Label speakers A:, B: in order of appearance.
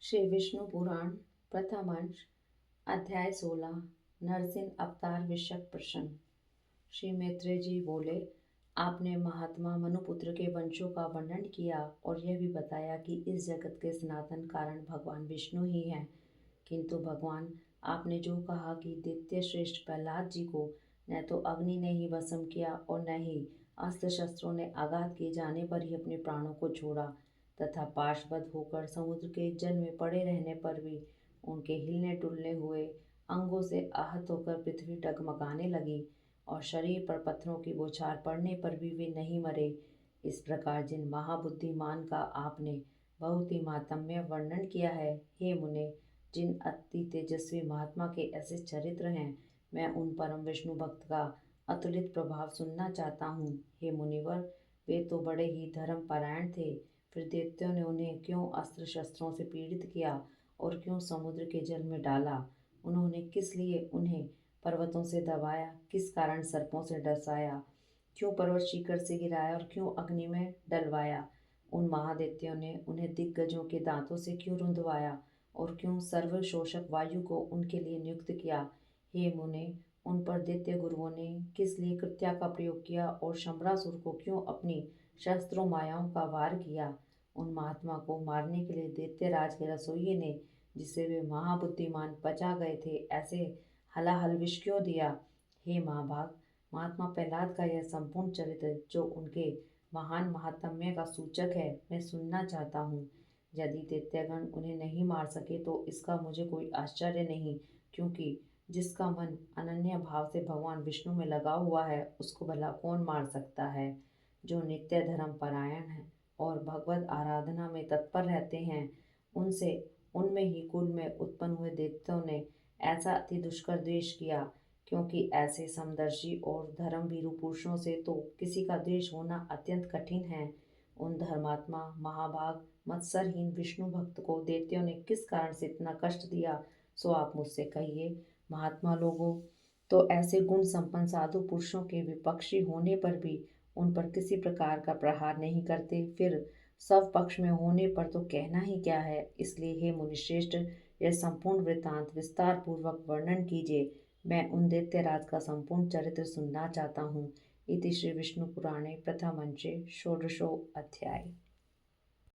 A: श्री विष्णु पुराण प्रथम अंश अध्याय 16 नरसिंह अवतार विषयक प्रश्न। श्री मैत्रेय जी बोले, आपने महात्मा मनुपुत्र के वंशों का वर्णन किया और यह भी बताया कि इस जगत के सनातन कारण भगवान विष्णु ही हैं। किंतु भगवान, आपने जो कहा कि दैत्य श्रेष्ठ प्रहलाद जी को न तो अग्नि ने ही भस्म किया और न ही अस्त्र शस्त्रों ने आघात किए जाने पर ही अपने प्राणों को छोड़ा, तथा पाशबद्ध होकर समुद्र के जल में पड़े रहने पर भी उनके हिलने डुलने हुए अंगों से आहत होकर पृथ्वी डगमगाने लगी और शरीर पर पत्थरों की बौछार पड़ने पर भी वे नहीं मरे। इस प्रकार जिन महाबुद्धिमान का आपने बहुत ही महात्म्य वर्णन किया है, हे मुने, जिन अति तेजस्वी महात्मा के ऐसे चरित्र हैं, मैं उन परम विष्णु भक्त का अतुलित प्रभाव सुनना चाहता हूँ। हे मुनिवर, वे तो बड़े ही धर्म परायण थे, फिर दैत्यों ने उन्हें क्यों अस्त्र शस्त्रों से पीड़ित किया और क्यों समुद्र के जल में डाला? उन्होंने किस लिए उन्हें पर्वतों से दबाया, किस कारण सर्पों से डसाया, क्यों पर्वत शिखर से गिराया और क्यों अग्नि में डलवाया? उन महादैत्यों ने उन्हें दिग्गजों के दांतों से क्यों रुंधवाया और क्यों सर्वशोषक वायु को उनके लिए नियुक्त किया? हे मुने, उन पर दैत्य गुरुओं ने किस लिए कृत्या का प्रयोग किया और शंबरासुर को क्यों अपनी शस्त्रों मायाओं का वार किया? उन महात्मा को मारने के लिए दैत्यराज के रसोइये ने, जिसे वे महाबुद्धिमान पचा गए थे, ऐसे हलाहल विष क्यों दिया? हे महाभाग, महात्मा प्रहलाद का यह संपूर्ण चरित्र, जो उनके महान महात्म्य का सूचक है, मैं सुनना चाहता हूँ। यदि दैत्यगण उन्हें नहीं मार सके तो इसका मुझे कोई आश्चर्य नहीं, क्योंकि जिसका मन अनन्य भाव से भगवान विष्णु में लगा हुआ है, उसको भला कौन मार सकता है? जो नित्य धर्म परायण है और भगवत आराधना में तत्पर रहते हैं, उनसे उनमें ही कुल में उत्पन्न हुए दैत्यों ने ऐसा अति दुष्कर द्वेष किया, क्योंकि ऐसे समदर्शी और धर्मभीरु पुरुषों से तो किसी का द्वेष होना अत्यंत कठिन है। उन धर्मात्मा महाभाग मत्सरहीन विष्णु भक्त को दैत्यों ने किस कारण से इतना कष्ट दिया, सो आप मुझसे कहिए। महात्मा लोगों तो ऐसे गुण संपन्न साधु पुरुषों के विपक्षी होने पर भी उन पर किसी प्रकार का प्रहार नहीं करते, फिर सब पक्ष में होने पर तो कहना ही क्या है। इसलिए हे मुनिश्रेष्ठ, यह संपूर्ण वृत्तांत विस्तार पूर्वक वर्णन कीजिए। मैं उन दैत्यराज का संपूर्ण चरित्र सुनना चाहता हूँ। इति श्री विष्णु पुराणे प्रथम अंशे षोडशो अध्याय।